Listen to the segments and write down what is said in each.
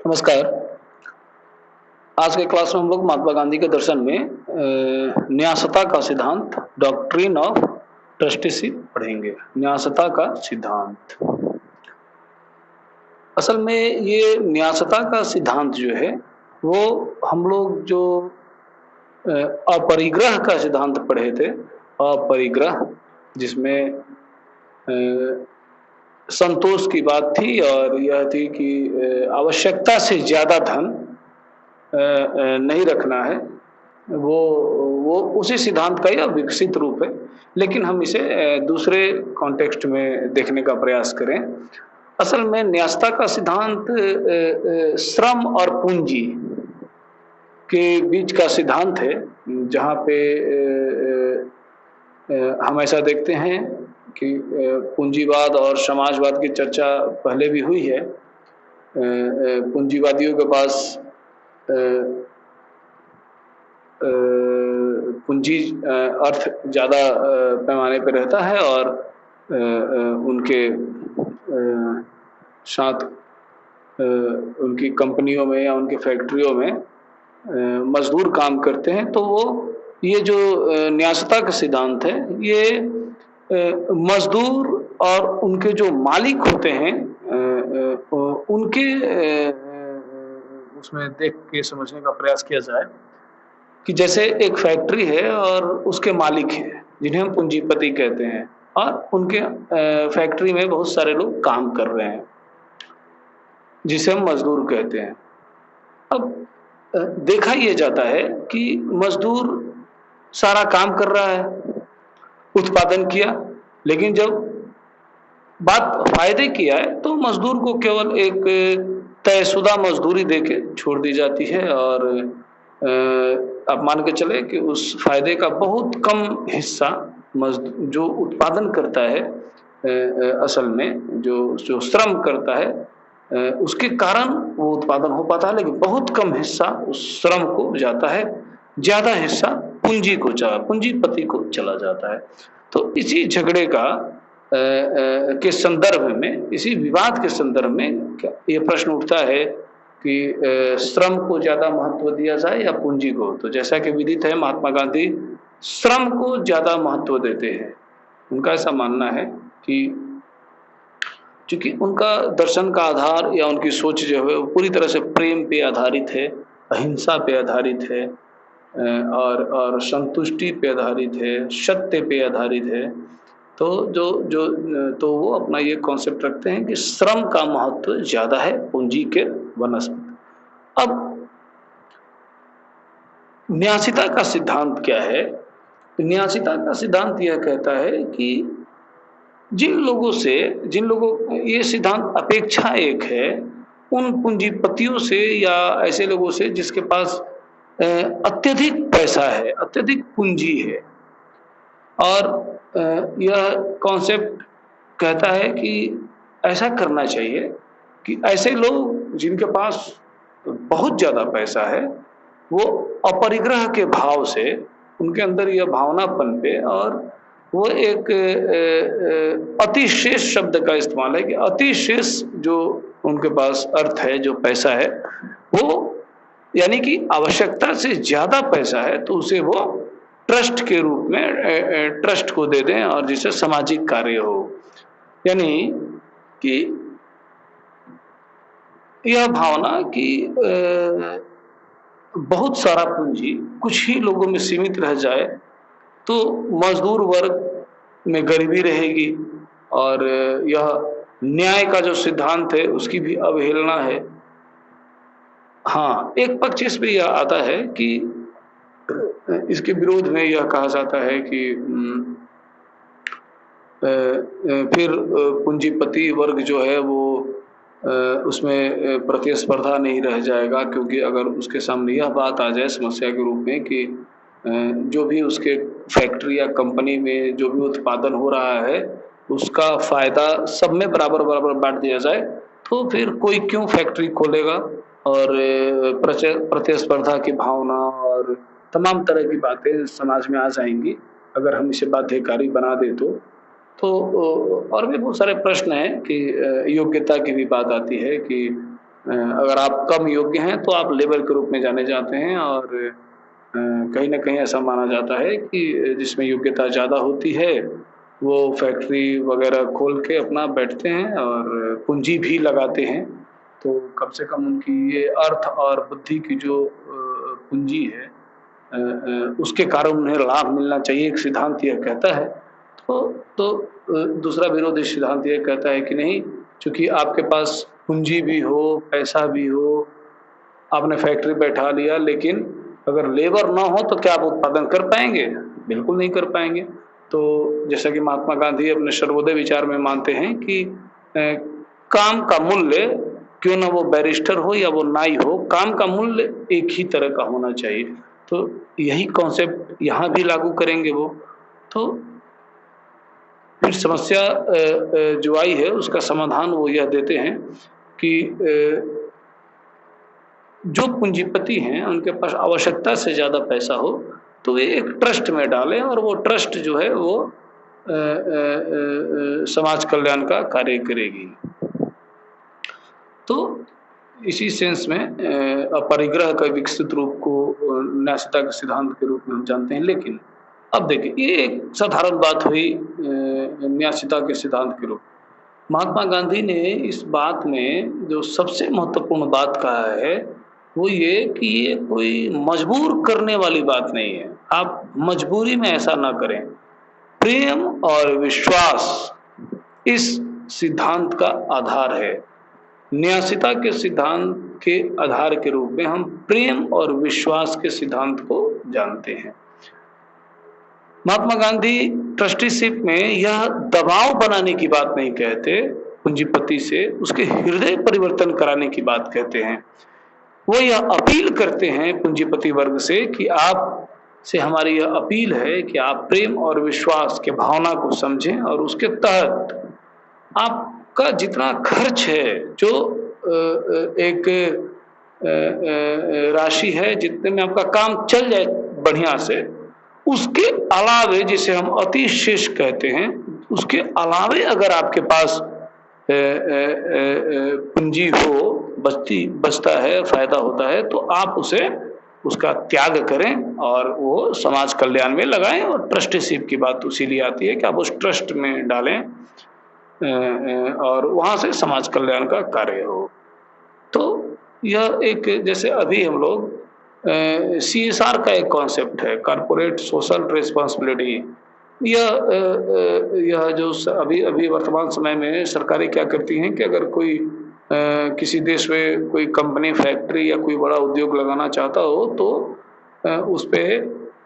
नमस्कार। आज के क्लास में हम लोग महात्मा गांधी के दर्शन में न्यासता का सिद्धांत डॉक्ट्रिन ऑफ ट्रस्टीशिप पढ़ेंगे। न्यासता का सिद्धांत, असल में ये न्यासता का सिद्धांत जो है वो हम लोग जो अपरिग्रह का सिद्धांत पढ़े थे। अपरिग्रह जिसमें संतोष की बात थी और यह थी कि आवश्यकता से ज्यादा धन नहीं रखना है। वो उसी सिद्धांत का यह विकसित रूप है, लेकिन हम इसे दूसरे कॉन्टेक्स्ट में देखने का प्रयास करें। असल में न्यासता का सिद्धांत श्रम और पूंजी के बीच का सिद्धांत है, जहाँ पे हम ऐसा देखते हैं कि पूंजीवाद और समाजवाद की चर्चा पहले भी हुई है। पूंजीवादियों के पास पूंजी अर्थ ज़्यादा पैमाने पर रहता है और उनके साथ उनकी कंपनियों में या उनकी फैक्ट्रियों में मजदूर काम करते हैं। तो वो ये जो न्यासता का सिद्धांत है ये मजदूर और उनके जो मालिक होते हैं उनके उसमें देख के समझने का प्रयास किया जाए कि जैसे एक फैक्ट्री है और उसके मालिक हैं जिन्हें हम पूंजीपति कहते हैं, और उनके फैक्ट्री में बहुत सारे लोग काम कर रहे हैं जिसे हम मजदूर कहते हैं। अब देखा यह जाता है कि मजदूर सारा काम कर रहा है, उत्पादन किया, लेकिन जब बात फायदे की आए तो मजदूर को केवल एक तयशुदा मजदूरी देके छोड़ दी जाती है और आप मान के चले कि उस फायदे का बहुत कम हिस्सा जो उत्पादन करता है, असल में जो श्रम करता है उसके कारण वो उत्पादन हो पाता है, लेकिन बहुत कम हिस्सा उस श्रम को जाता है, ज्यादा हिस्सा पूंजीपति को चला जाता है। तो इसी झगड़े का के संदर्भ में, इसी विवाद के संदर्भ में ये प्रश्न उठता है कि श्रम को ज्यादा महत्व दिया जाए या पूंजी को। तो जैसा कि विदित है, महात्मा गांधी श्रम को ज्यादा महत्व देते हैं। उनका ऐसा मानना है कि चूंकि उनका दर्शन का आधार या उनकी सोच जो है वो पूरी तरह से प्रेम पे आधारित है, अहिंसा पे आधारित है और संतुष्टि पे आधारित है, सत्य पे आधारित है। तो वो अपना ये कॉन्सेप्ट रखते हैं कि श्रम का महत्व ज्यादा है पूंजी के बनस्पत। अब न्यासिता का सिद्धांत क्या है? न्यासिता का सिद्धांत यह कहता है कि जिन लोगों ये सिद्धांत अपेक्षा एक है उन पूंजीपतियों से या ऐसे लोगों से जिसके पास अत्यधिक पैसा है, अत्यधिक पूंजी है, और यह कॉन्सेप्ट कहता है कि ऐसा करना चाहिए कि ऐसे लोग जिनके पास बहुत ज्यादा पैसा है वो अपरिग्रह के भाव से, उनके अंदर यह भावना पनपे, और वो एक अतिशेष शब्द का इस्तेमाल है कि अतिशेष जो उनके पास अर्थ है, जो पैसा है, वो यानी कि आवश्यकता से ज्यादा पैसा है तो उसे वो ट्रस्ट के रूप में ट्रस्ट को दे दें और जिससे सामाजिक कार्य हो। यानी कि यह भावना कि बहुत सारा पूंजी कुछ ही लोगों में सीमित रह जाए तो मजदूर वर्ग में गरीबी रहेगी, और यह न्याय का जो सिद्धांत है उसकी भी अवहेलना है। हाँ, एक पक्ष इस पे यह आता है कि इसके विरोध में यह कहा जाता है कि फिर पूंजीपति वर्ग जो है वो उसमें प्रतिस्पर्धा नहीं रह जाएगा, क्योंकि अगर उसके सामने यह बात आ जाए समस्या के रूप में कि जो भी उसके फैक्ट्री या कंपनी में जो भी उत्पादन हो रहा है उसका फायदा सब में बराबर बराबर बांट दिया जाए, तो फिर कोई क्यों फैक्ट्री खोलेगा, और प्रतिस्पर्धा की भावना और तमाम तरह की बातें समाज में आ जाएंगी अगर हम इसे बाध्यकारी बना दे तो और भी बहुत सारे प्रश्न हैं कि योग्यता की भी बात आती है कि अगर आप कम योग्य हैं तो आप लेबर के रूप में जाने जाते हैं और कहीं न कहीं ऐसा माना जाता है कि जिसमें योग्यता ज़्यादा होती है, वो फैक्ट्री वगैरह खोल के अपना बैठते हैं और पूँजी भी लगाते हैं। तो कम से कम उनकी ये अर्थ और बुद्धि की जो पूँजी है उसके कारण उन्हें लाभ मिलना चाहिए, एक सिद्धांत यह कहता है। दूसरा विरोधी सिद्धांत ये कहता है कि नहीं, चूँकि आपके पास पूँजी भी हो, पैसा भी हो, आपने फैक्ट्री बैठा लिया, लेकिन अगर लेबर ना हो तो क्या आप उत्पादन कर पाएँगे? बिल्कुल नहीं कर पाएँगे। तो जैसा कि महात्मा गांधी अपने सर्वोदय विचार में मानते हैं कि काम का मूल्य, क्यों ना वो बैरिस्टर हो या वो नाई हो, काम का मूल्य एक ही तरह का होना चाहिए। तो यही कॉन्सेप्ट यहाँ भी लागू करेंगे वो। तो फिर समस्या जो आई है उसका समाधान वो यह देते हैं कि जो पूंजीपति हैं उनके पास आवश्यकता से ज़्यादा पैसा हो तो वे एक ट्रस्ट में डालें और वो ट्रस्ट जो है वो समाज कल्याण का कार्य करेगी। तो इसी सेंस में अपरिग्रह का विकसित रूप को न्यायिकता के सिद्धांत के रूप में हम जानते हैं। लेकिन अब देखिए, ये एक साधारण बात हुई न्यायिकता के सिद्धांत के रूप। महात्मा गांधी ने इस बात में जो सबसे महत्वपूर्ण बात कहा है वो ये कि ये कोई मजबूर करने वाली बात नहीं है। आप मजबूरी में ऐसा ना करें। प्रेम और विश्वास इस सिद्धांत का आधार है। न्यासिता के सिद्धांत के आधार के रूप में हम प्रेम और विश्वास के सिद्धांत को जानते हैं। महात्मा गांधी ट्रस्टीशिप में यह दबाव बनाने की बात नहीं कहते पूंजीपति से, उसके हृदय परिवर्तन कराने की बात कहते हैं। वो यह अपील करते हैं पूंजीपति वर्ग से कि आप से हमारी यह अपील है कि आप प्रेम और विश्वास के भावना को समझें और उसके तहत आपका जितना खर्च है, जो एक राशि है जितने में आपका काम चल जाए बढ़िया से, उसके अलावे जिसे हम अतिशेष कहते हैं, उसके अलावे अगर आपके पास पूंजी हो, बचता है, फायदा होता है, तो आप उसका त्याग करें और वो समाज कल्याण में लगाएं। और ट्रस्टीशिप की बात इसीलिए आती है कि आप उस ट्रस्ट में डालें और वहां से समाज कल्याण का कार्य हो। तो यह एक, जैसे अभी हम लोग CSR का एक कॉन्सेप्ट है, कॉर्पोरेट सोशल रिस्पॉन्सिबिलिटी। यह जो अभी वर्तमान समय में सरकारें क्या करती हैं कि अगर कोई किसी देश में कोई कंपनी, फैक्ट्री या कोई बड़ा उद्योग लगाना चाहता हो तो उस पे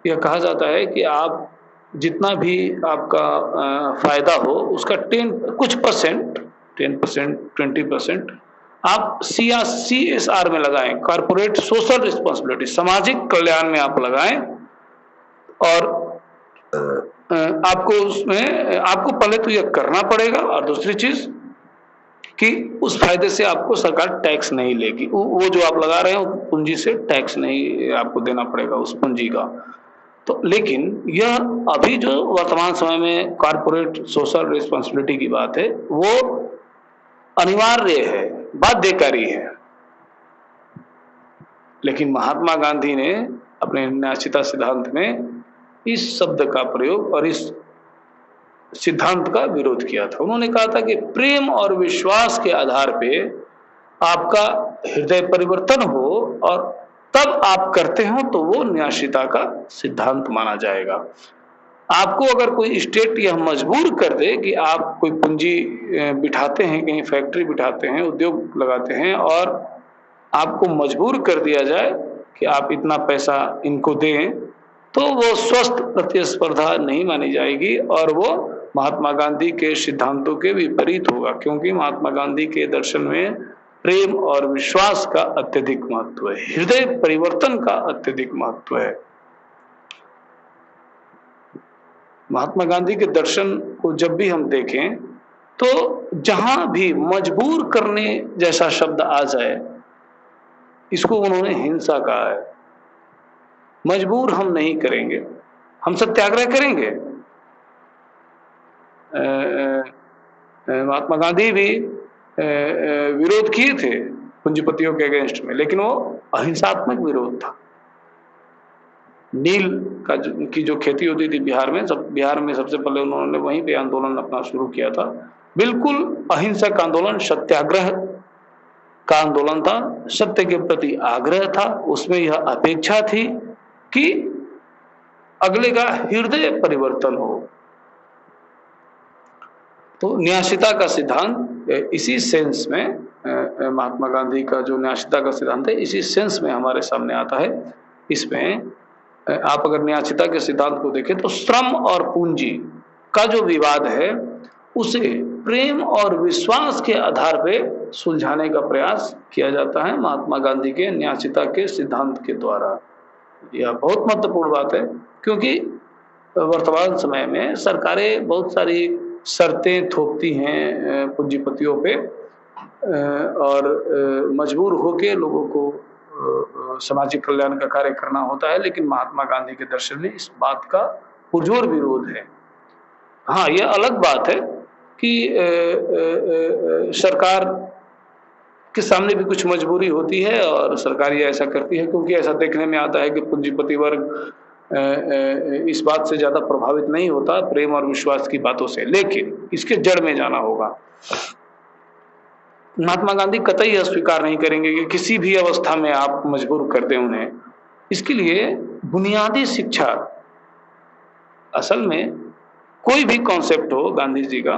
यह कहा जाता है कि आप जितना भी आपका फायदा हो उसका 10% 20% आप CSR में लगाएं, कॉर्पोरेट सोशल रिस्पॉन्सिबिलिटी, सामाजिक कल्याण में आप लगाएं। और आपको उसमें आपको पहले तो यह करना पड़ेगा और दूसरी चीज कि उस फायदे से आपको सरकार टैक्स नहीं लेगी। वो जो आप लगा रहे हैं पूंजी से टैक्स नहीं आपको देना पड़ेगा उस पूंजी का। तो लेकिन यह अभी जो वर्तमान समय में कॉर्पोरेट सोशल रिस्पॉन्सिबिलिटी की बात है वो अनिवार्य है, बाध्यकारी है। लेकिन महात्मा गांधी ने अपने न्यायिकता सिद्धांत में इस शब्द का प्रयोग और इस सिद्धांत का विरोध किया था। उन्होंने कहा था कि प्रेम और विश्वास के आधार पे आपका हृदय परिवर्तन हो और तब आप करते हो तो वो न्यायिकता का सिद्धांत माना जाएगा। आपको अगर कोई स्टेट यह मजबूर कर दे कि आप कोई पूंजी बिठाते हैं, कहीं फैक्ट्री बिठाते हैं, उद्योग लगाते हैं और आपको मजबूर कर दिया जाए कि आप इतना पैसा इनको दें, तो वो स्वस्थ प्रतिस्पर्धा नहीं मानी जाएगी और वो महात्मा गांधी के सिद्धांतों के विपरीत होगा। क्योंकि महात्मा गांधी के दर्शन में प्रेम और विश्वास का अत्यधिक महत्व है, हृदय परिवर्तन का अत्यधिक महत्व है। महात्मा गांधी के दर्शन को जब भी हम देखें तो जहां भी मजबूर करने जैसा शब्द आ जाए, इसको उन्होंने हिंसा कहा है। मजबूर हम नहीं करेंगे, हम सत्याग्रह करेंगे। महात्मा गांधी भी विरोध किए थे पूंजीपतियों के अगेंस्ट में, लेकिन वो अहिंसात्मक विरोध था। नील की जो खेती होती थी बिहार में सबसे पहले उन्होंने वहीं पे आंदोलन अपना शुरू किया था। बिल्कुल अहिंसक आंदोलन, सत्याग्रह का आंदोलन था, सत्य के प्रति आग्रह था। उसमें यह अपेक्षा थी कि अगले का हृदय परिवर्तन हो। तो न्यायशीता का सिद्धांत इसी सेंस में, महात्मा गांधी का जो न्यायशीता का सिद्धांत है इसी सेंस में हमारे सामने आता है। इसमें आप अगर न्यायशीता के सिद्धांत को देखें तो श्रम और पूंजी का जो विवाद है उसे प्रेम और विश्वास के आधार पर सुलझाने का प्रयास किया जाता है महात्मा गांधी के न्यायशीता के सिद्धांत के द्वारा। यह बहुत महत्वपूर्ण बात है, क्योंकि वर्तमान समय में सरकारें बहुत सारी शर्तें थोपती हैं पूंजीपतियों पे और मजबूर होकर लोगों को सामाजिक कल्याण का कार्य करना होता है। लेकिन महात्मा गांधी के दर्शन में इस बात का पुरजोर विरोध है। हाँ, यह अलग बात है कि सरकार के सामने भी कुछ मजबूरी होती है और सरकार ये ऐसा करती है, क्योंकि ऐसा देखने में आता है कि पूंजीपति वर्ग इस बात से ज्यादा प्रभावित नहीं होता प्रेम और विश्वास की बातों से। लेकिन इसके जड़ में जाना होगा। महात्मा गांधी कतई अस्वीकार नहीं करेंगे कि किसी भी अवस्था में आप मजबूर कर दें उन्हें। इसके लिए बुनियादी शिक्षा, असल में कोई भी कॉन्सेप्ट हो गांधी जी का,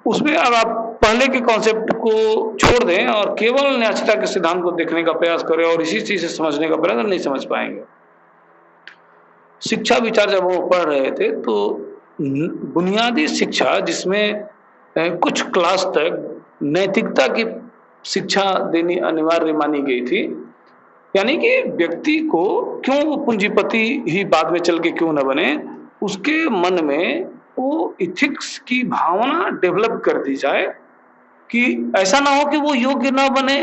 उसमें अब आप पहले के कॉन्सेप्ट को छोड़ दें और केवल न्यायशीता के सिद्धांत को देखने का प्रयास करें और इसी चीज से समझने का प्रयास, नहीं समझ पाएंगे। शिक्षा विचार जब वो पढ़ रहे थे तो बुनियादी शिक्षा जिसमें कुछ क्लास तक नैतिकता की शिक्षा देनी अनिवार्य मानी गई थी, यानी कि व्यक्ति को क्यों वो पूंजीपति ही बाद में चल के क्यों न बने, उसके मन में वो इथिक्स की भावना डेवलप कर दी जाए कि ऐसा ना हो कि वो योग्य ना बने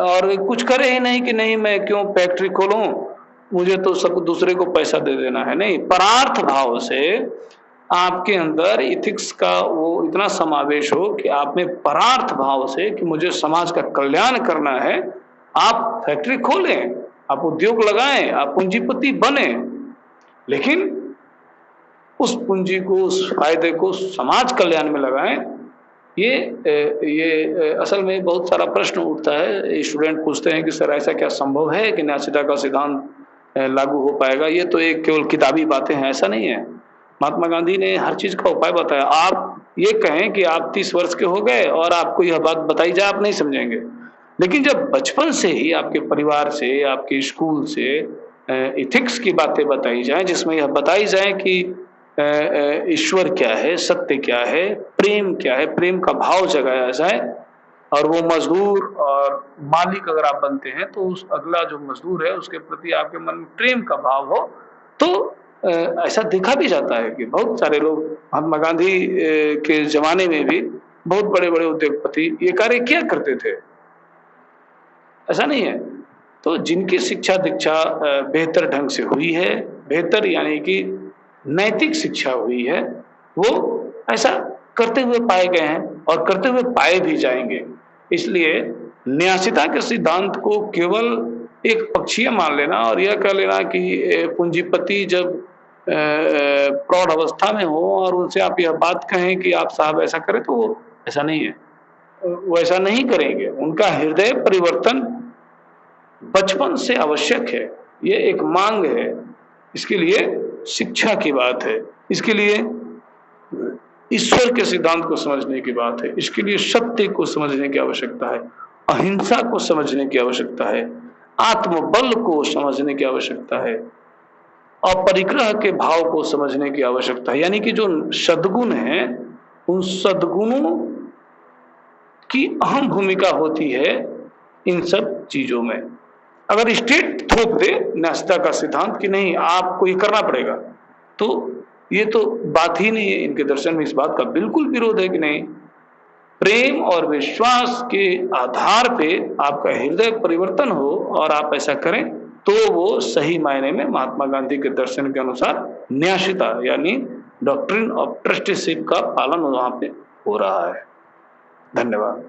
और कुछ करे ही नहीं कि नहीं मैं क्यों फैक्ट्री खोलूं, मुझे तो सब दूसरे को पैसा दे देना है। नहीं, परार्थ भाव से आपके अंदर इथिक्स का वो इतना समावेश हो कि आप में परार्थ भाव से कि मुझे समाज का कल्याण करना है, आप फैक्ट्री खोलें, आप उद्योग लगाएं, आप पूंजीपति बने, लेकिन उस पूंजी को, उस फायदे को समाज कल्याण में लगाएं। ये असल में बहुत सारा प्रश्न उठता है। स्टूडेंट पूछते हैं कि सर ऐसा क्या संभव है कि न्यायशीता का सिद्धांत लागू हो पाएगा? ये तो एक केवल किताबी बातें हैं, ऐसा नहीं है। महात्मा गांधी ने हर चीज का उपाय बताया। आप ये कहें कि आप 30 वर्ष के हो गए और आपको यह बात बताई जाए, आप नहीं समझेंगे। लेकिन जब बचपन से ही आपके परिवार से, आपके स्कूल से इथिक्स की बातें बताई जाए, जिसमें यह बताई जाए कि ईश्वर क्या है, सत्य क्या है, प्रेम क्या है, प्रेम का भाव जगाया जाए, और वो मजदूर और मालिक अगर आप बनते हैं तो उस अगला जो मजदूर है उसके प्रति आपके मन में प्रेम का भाव हो, तो ऐसा देखा भी जाता है कि बहुत सारे लोग महात्मा गांधी के जमाने में भी बहुत बड़े बड़े उद्योगपति ये कार्य किया करते थे, ऐसा नहीं है। तो जिनकी शिक्षा दीक्षा बेहतर ढंग से हुई है, बेहतर यानी कि नैतिक शिक्षा हुई है, वो ऐसा करते हुए पाए गए हैं और करते हुए पाए भी जाएंगे। इसलिए न्यायशीता के सिद्धांत को केवल एक पक्षीय मान लेना और यह कह लेना कि पूंजीपति जब प्रौढ़ अवस्था में हो और उनसे आप यह बात कहें कि आप साहब ऐसा करें, तो वो ऐसा नहीं है, वो ऐसा नहीं करेंगे। उनका हृदय परिवर्तन बचपन से आवश्यक है, ये एक मांग है। इसके लिए शिक्षा की बात है, इसके लिए ईश्वर के सिद्धांत को समझने की बात है, इसके लिए सत्य को समझने की आवश्यकता है, अहिंसा को समझने की आवश्यकता है, आत्मबल को समझने की आवश्यकता है, अपरिग्रह के भाव को समझने की आवश्यकता है। यानी कि जो सद्गुण है उन सद्गुणों की अहम भूमिका होती है इन सब चीजों में। अगर स्टेट थोप दे न्यायशीता का सिद्धांत कि नहीं आपको ये करना पड़ेगा, तो ये तो बात ही नहीं है। इनके दर्शन में इस बात का बिल्कुल विरोध है कि नहीं, प्रेम और विश्वास के आधार पे आपका हृदय परिवर्तन हो और आप ऐसा करें, तो वो सही मायने में महात्मा गांधी के दर्शन के अनुसार न्यायशीता यानी डॉक्ट्रिन ऑफ ट्रस्टीशिप का पालन वहां पे हो रहा है। धन्यवाद।